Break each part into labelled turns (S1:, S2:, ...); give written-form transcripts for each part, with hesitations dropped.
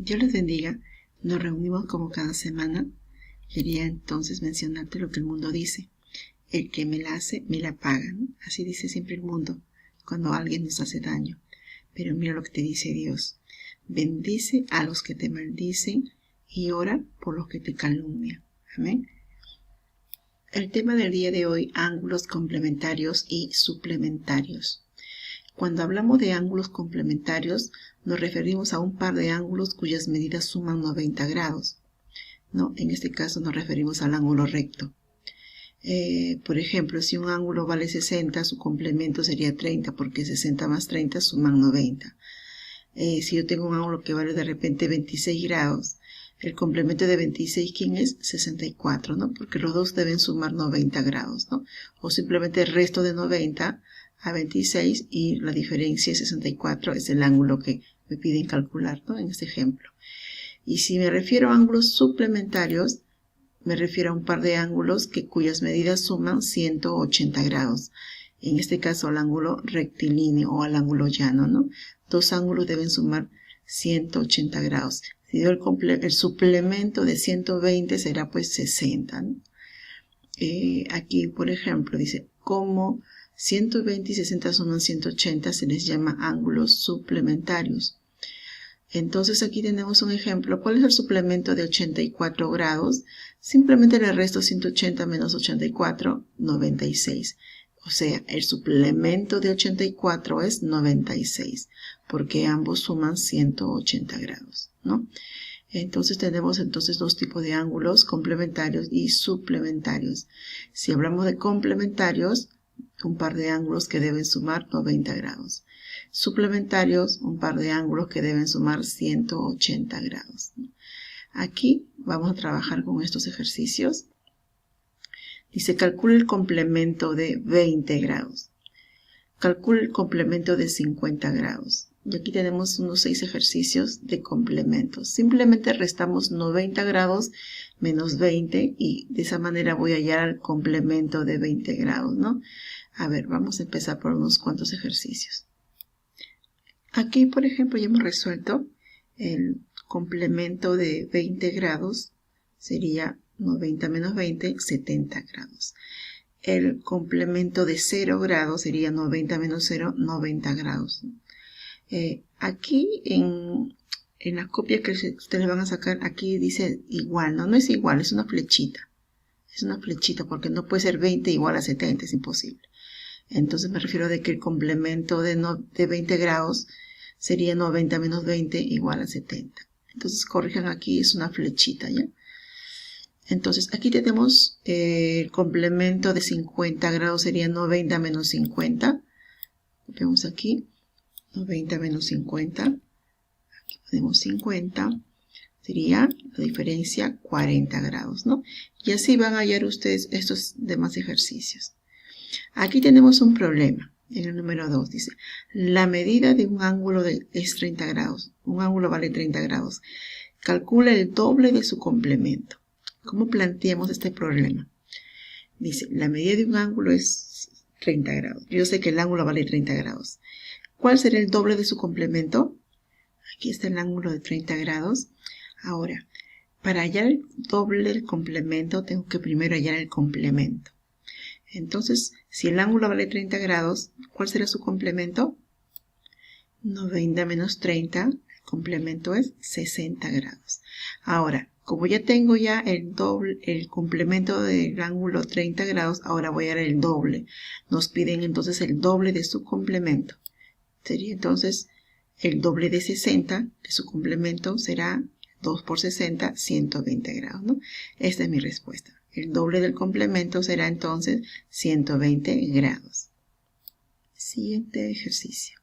S1: Dios les bendiga. Nos reunimos como cada semana. Quería entonces mencionarte lo que el mundo dice. El que me la hace, me la paga, ¿no? Así dice siempre el mundo cuando alguien nos hace daño. Pero mira lo que te dice Dios. Bendice a los que te maldicen y ora por los que te calumnian. Amén. El tema del día de hoy, ángulos complementarios y suplementarios. Cuando hablamos de ángulos complementarios, nos referimos a un par de ángulos cuyas medidas suman 90 grados. No, en este caso nos referimos al ángulo recto. Por ejemplo, si un ángulo vale 60, su complemento sería 30, porque 60 más 30 suman 90. Si yo tengo un ángulo que vale de repente 26 grados, el complemento de 26, ¿quién es? 64, ¿no? Porque los dos deben sumar 90 grados, ¿no? O simplemente el resto de 90 a 26 y la diferencia es 64, es el ángulo que me piden calcular, ¿no? En este ejemplo. Y si me refiero a ángulos suplementarios, me refiero a un par de ángulos cuyas medidas suman 180 grados. En este caso al ángulo rectilíneo o al ángulo llano, ¿no? Dos ángulos deben sumar 180 grados. Si doy el suplemento de 120 será pues 60, ¿no? Aquí, por ejemplo, dice, como 120 y 60 suman 180, se les llama ángulos suplementarios. Entonces aquí tenemos un ejemplo. ¿Cuál es el suplemento de 84 grados? Simplemente le resto 180 menos 84, 96. O sea, el suplemento de 84 es 96, porque ambos suman 180 grados, ¿no? Entonces tenemos dos tipos de ángulos, complementarios y suplementarios. Si hablamos de complementarios, un par de ángulos que deben sumar 90 grados. Suplementarios, un par de ángulos que deben sumar 180 grados. Aquí vamos a trabajar con estos ejercicios. Dice, calcula el complemento de 20 grados. Calcula el complemento de 50 grados. Y aquí tenemos unos 6 ejercicios de complementos. Simplemente restamos 90 grados menos 20 y de esa manera voy a hallar el complemento de 20 grados, ¿no? A ver, vamos a empezar por unos cuantos ejercicios. Aquí, por ejemplo, ya hemos resuelto el complemento de 20 grados. Sería 90 menos 20, 70 grados. El complemento de 0 grados sería 90 menos 0, 90 grados. Aquí en la copia que ustedes van a sacar, aquí dice igual, ¿no? No es igual, es una flechita. Es una flechita porque no puede ser 20 igual a 70, es imposible. Entonces me refiero de que el complemento de 20 grados sería 90 menos 20 igual a 70. Entonces corrijan aquí, es una flechita, ¿ya? Entonces aquí tenemos el complemento de 50 grados sería 90 menos 50. Vemos aquí 90 menos 50. Aquí ponemos 50. Sería la diferencia 40 grados, ¿no? Y así van a hallar ustedes estos demás ejercicios. Aquí tenemos un problema. En el número 2 dice, la medida de un ángulo es 30 grados. Un ángulo vale 30 grados. Calcula el doble de su complemento. ¿Cómo planteamos este problema? Dice, la medida de un ángulo es 30 grados. Yo sé que el ángulo vale 30 grados. ¿Cuál será el doble de su complemento? Aquí está el ángulo de 30 grados. Ahora, para hallar el doble del complemento, tengo que primero hallar el complemento. Entonces, si el ángulo vale 30 grados, ¿cuál será su complemento? 90 menos 30, el complemento es 60 grados. Ahora, como ya tengo el complemento del ángulo 30 grados, ahora voy a dar el doble. Nos piden entonces el doble de su complemento. Sería entonces el doble de 60, de su complemento será 2 por 60, 120 grados, ¿no? Esta es mi respuesta. El doble del complemento será entonces 120 grados. Siguiente ejercicio.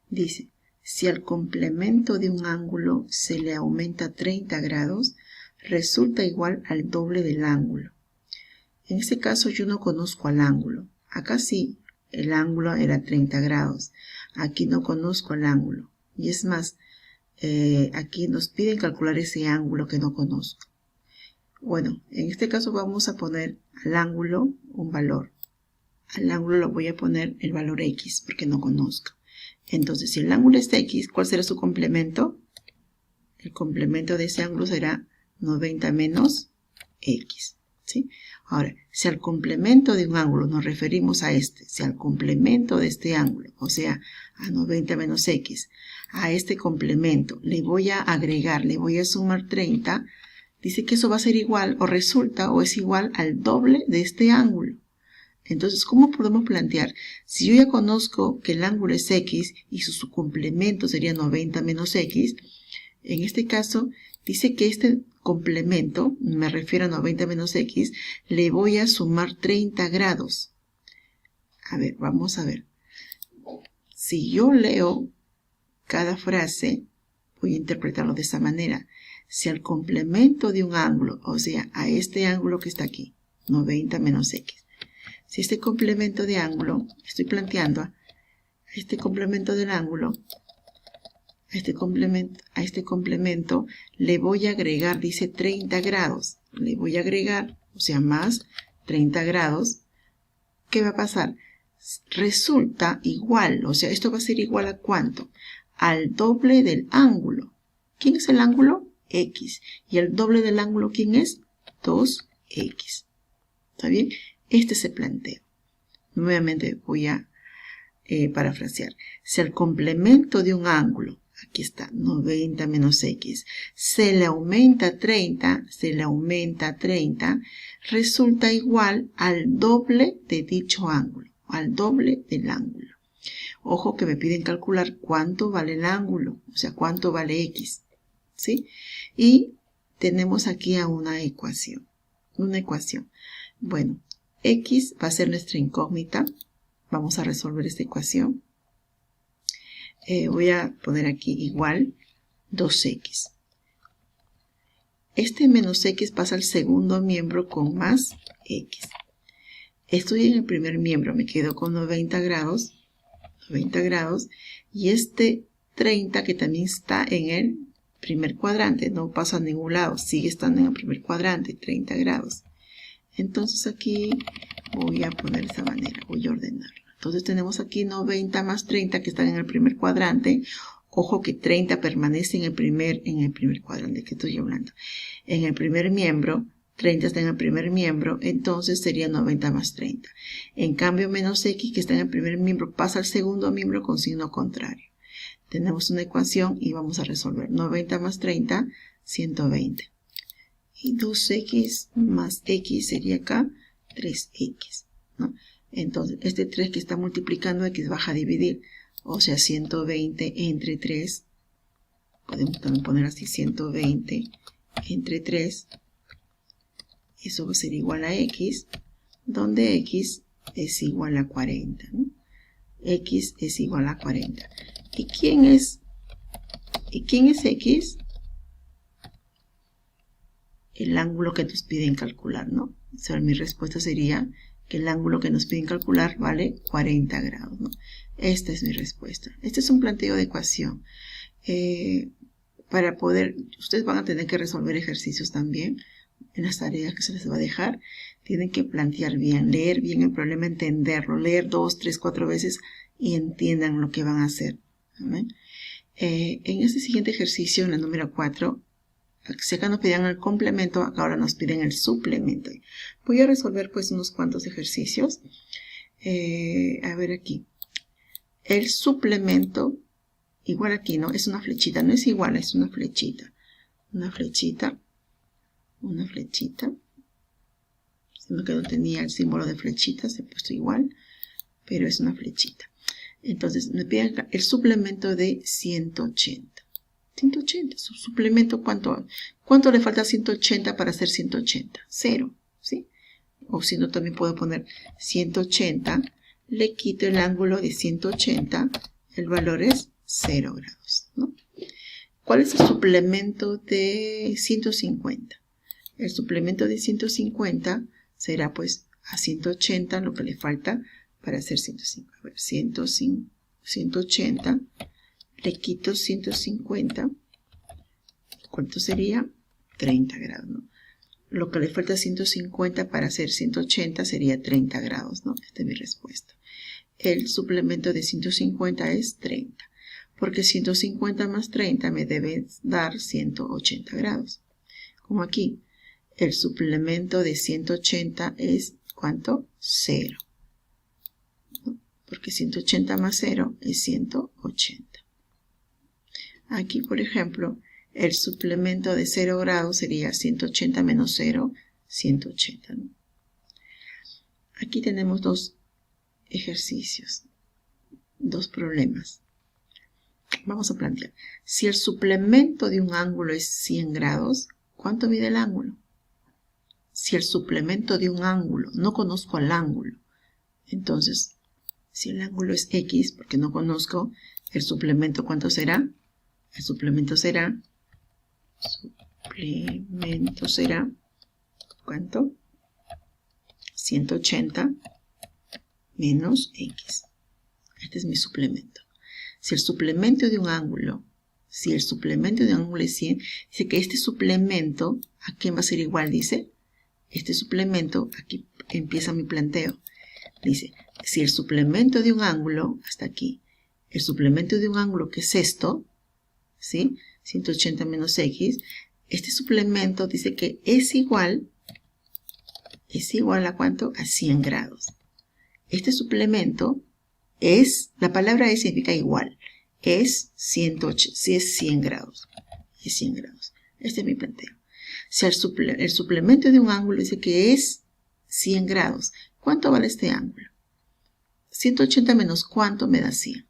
S1: Dice, si al complemento de un ángulo se le aumenta 30 grados, resulta igual al doble del ángulo. En este caso yo no conozco al ángulo. Acá sí, el ángulo era 30 grados. Aquí no conozco el ángulo. Y es más, aquí nos piden calcular ese ángulo que no conozco. Bueno, en este caso vamos a poner al ángulo un valor. Al ángulo lo voy a poner el valor X porque no conozco. Entonces, si el ángulo es X, ¿cuál será su complemento? El complemento de ese ángulo será 90 menos X, ¿sí? Ahora, si al complemento de un ángulo nos referimos a si al complemento de este ángulo, o sea, a 90 menos X, a este complemento le voy a agregar, le voy a sumar 30, dice que eso va a ser igual o resulta o es igual al doble de este ángulo. Entonces, ¿cómo podemos plantear? Si yo ya conozco que el ángulo es X y su complemento sería 90 menos X, en este caso dice que este complemento, me refiero a 90 menos X, le voy a sumar 30 grados. A ver, vamos a ver. Si yo leo cada frase, voy a interpretarlo de esa manera. Si al complemento de un ángulo, o sea, a este ángulo que está aquí, 90 menos X, si este complemento de ángulo, estoy planteando a este complemento del ángulo, a este complemento le voy a agregar, dice 30 grados. Le voy a agregar, o sea, más 30 grados. ¿Qué va a pasar? Resulta igual, o sea, esto va a ser igual a ¿cuánto? Al doble del ángulo. ¿Quién es el ángulo? X. ¿Y el doble del ángulo quién es? 2X. ¿Está bien? Este es el planteo. Nuevamente voy a parafrasear. Si al complemento de un ángulo, aquí está, 90 menos X, se le aumenta 30, resulta igual al doble de dicho ángulo, al doble del ángulo. Ojo que me piden calcular cuánto vale el ángulo, o sea, cuánto vale X, ¿sí? Y tenemos aquí a una ecuación. Bueno, X va a ser nuestra incógnita. Vamos a resolver esta ecuación. Voy a poner aquí igual 2X. Este menos X pasa al segundo miembro con más X. Estoy en el primer miembro, me quedo con 90 grados, y este 30 que también está en el primer cuadrante, no pasa a ningún lado, sigue estando en el primer cuadrante, 30 grados. Entonces aquí voy a poner de esta manera, voy a ordenarlo. Entonces tenemos aquí 90 más 30 que están en el primer cuadrante. Ojo que 30 permanece en el primer cuadrante que estoy hablando. En el primer miembro, 30 está en el primer miembro, entonces sería 90 más 30. En cambio, menos X que está en el primer miembro pasa al segundo miembro con signo contrario. Tenemos una ecuación y vamos a resolver. 90 más 30, 120. Y 2X más X sería acá 3X, ¿no? Entonces, este 3 que está multiplicando X baja a dividir, o sea, 120 entre 3. Podemos también poner así, 120 entre 3. Eso va a ser igual a X, donde X es igual a 40, ¿no? X es igual a 40. ¿Y quién es X? El ángulo que nos piden calcular, ¿no? O sea, mi respuesta sería que el ángulo que nos piden calcular vale 40 grados, ¿no? Esta es mi respuesta. Este es un planteo de ecuación. Para poder, ustedes van a tener que resolver ejercicios también en las tareas que se les va a dejar. Tienen que plantear bien, leer bien el problema, entenderlo, leer 2, 3, 4 veces y entiendan lo que van a hacer. ¿Amén? En este siguiente ejercicio, en la número 4, si acá nos pedían el complemento, acá ahora nos piden el suplemento. Voy a resolver pues unos cuantos ejercicios. A ver aquí. El suplemento, igual aquí, ¿no? Es una flechita, no es igual, es una flechita. Una flechita. Sino que no tenía el símbolo de flechita, se ha puesto igual, pero es una flechita. Entonces me piden el suplemento de 180. 180, su suplemento, ¿cuánto le falta a 180 para hacer 180? 0, ¿sí? O si no, también puedo poner 180, le quito el ángulo de 180, el valor es 0 grados, ¿no? ¿Cuál es el suplemento de 150? El suplemento de 150 será pues a 180 lo que le falta para hacer 150. A ver, 180. Le quito 150, ¿cuánto sería? 30 grados, ¿no? Lo que le falta a 150 para hacer 180 sería 30 grados, ¿no? Esta es mi respuesta. El suplemento de 150 es 30. porque 150 más 30 me debe dar 180 grados. Como aquí, el suplemento de 180 es, ¿cuánto? 0. ¿No? Porque 180 más 0 es 180. Aquí, por ejemplo, el suplemento de 0 grados sería 180 menos 0, 180. ¿No? Aquí tenemos dos ejercicios, dos problemas. Vamos a plantear. Si el suplemento de un ángulo es 100 grados, ¿cuánto mide el ángulo? Si el suplemento de un ángulo, no conozco el ángulo, entonces, si el ángulo es X, porque no conozco, el suplemento, ¿cuánto será? El suplemento será, ¿cuánto? 180 menos X. Este es mi suplemento. Si el suplemento de un ángulo, es 100, dice que este suplemento, ¿a quién va a ser igual? Dice, este suplemento, aquí empieza mi planteo. Dice, si el suplemento de un ángulo, hasta aquí, el suplemento de un ángulo que es esto, ¿sí? 180 menos X, este suplemento dice que es igual ¿a cuánto? A 100 grados. Este suplemento es, la palabra es significa igual, es 100 grados. Es 100 grados. Este es mi planteo. Si el suplemento de un ángulo dice que es 100 grados, ¿cuánto vale este ángulo? 180 menos ¿cuánto me da 100?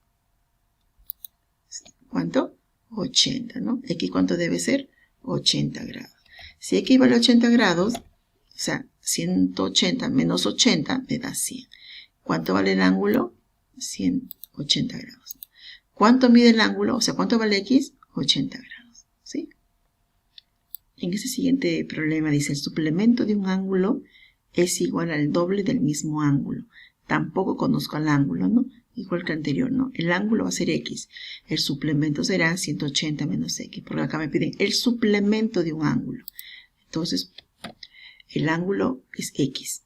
S1: ¿Cuánto? 80, ¿no? Aquí ¿cuánto debe ser? 80 grados. Si aquí vale 80 grados, o sea, 180 menos 80 me da 100. ¿Cuánto vale el ángulo? 180 grados. ¿Cuánto mide el ángulo? O sea, ¿cuánto vale X? 80 grados, ¿sí? En este siguiente problema dice, el suplemento de un ángulo es igual al doble del mismo ángulo. Tampoco conozco el ángulo, ¿no? Igual que anterior, ¿no? El ángulo va a ser X. El suplemento será 180 menos X. Porque acá me piden el suplemento de un ángulo. Entonces, el ángulo es X.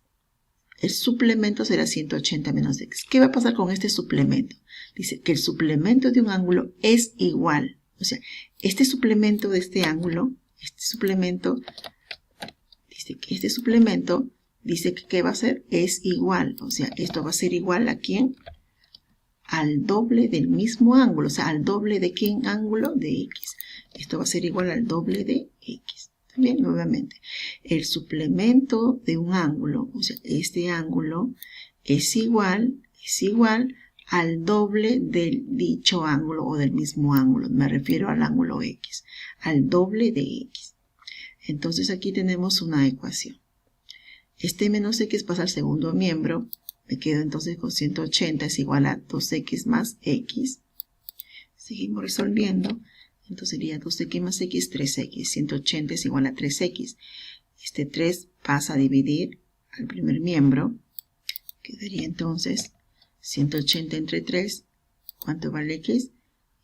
S1: El suplemento será 180 menos X. ¿Qué va a pasar con este suplemento? Dice que el suplemento de un ángulo es igual. O sea, este suplemento de este ángulo, dice que ¿qué va a ser? Es igual. O sea, esto va a ser igual ¿a quién? Al doble del mismo ángulo. O sea, al doble de ¿qué ángulo? De X. Esto va a ser igual al doble de X. También, nuevamente, el suplemento de un ángulo, o sea, este ángulo es igual al doble del dicho ángulo o del mismo ángulo. Me refiero al ángulo X, al doble de X. Entonces aquí tenemos una ecuación. Este menos X pasa al segundo miembro. Me quedo entonces con 180 es igual a 2X más X. Seguimos resolviendo. Entonces sería 2X más X, 3X. 180 es igual a 3X. Este 3 pasa a dividir al primer miembro. Quedaría entonces 180 entre 3. ¿Cuánto vale X?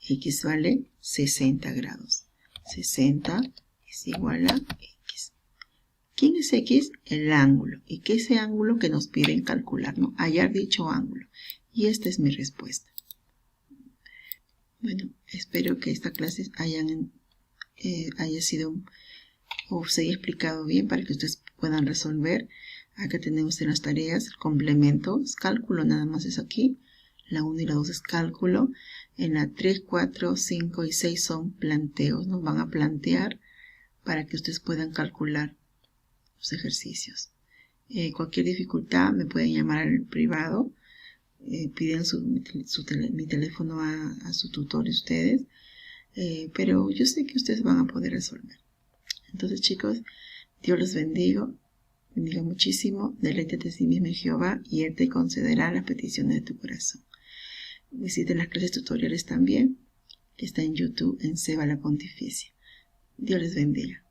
S1: X vale 60 grados. 60 es igual a X. ¿Quién es X? El ángulo. ¿Y qué es ese ángulo que nos piden calcular? ¿No? Hallar dicho ángulo. Y esta es mi respuesta. Bueno, espero que esta clase haya sido o se haya explicado bien para que ustedes puedan resolver. Acá tenemos en las tareas el complemento, es cálculo, nada más es aquí. La 1 y la 2 es cálculo. En la 3, 4, 5 y 6 son planteos. Nos van a plantear para que ustedes puedan calcular los ejercicios. Cualquier dificultad me pueden llamar al privado. Piden mi teléfono a su tutor ustedes, pero yo sé que ustedes van a poder resolver. Entonces, chicos, Dios los bendiga muchísimo, deleítate a sí mismo en Jehová y Él te concederá las peticiones de tu corazón. Visiten las clases tutoriales también, que está en YouTube, en Seba la Pontificia. Dios les bendiga.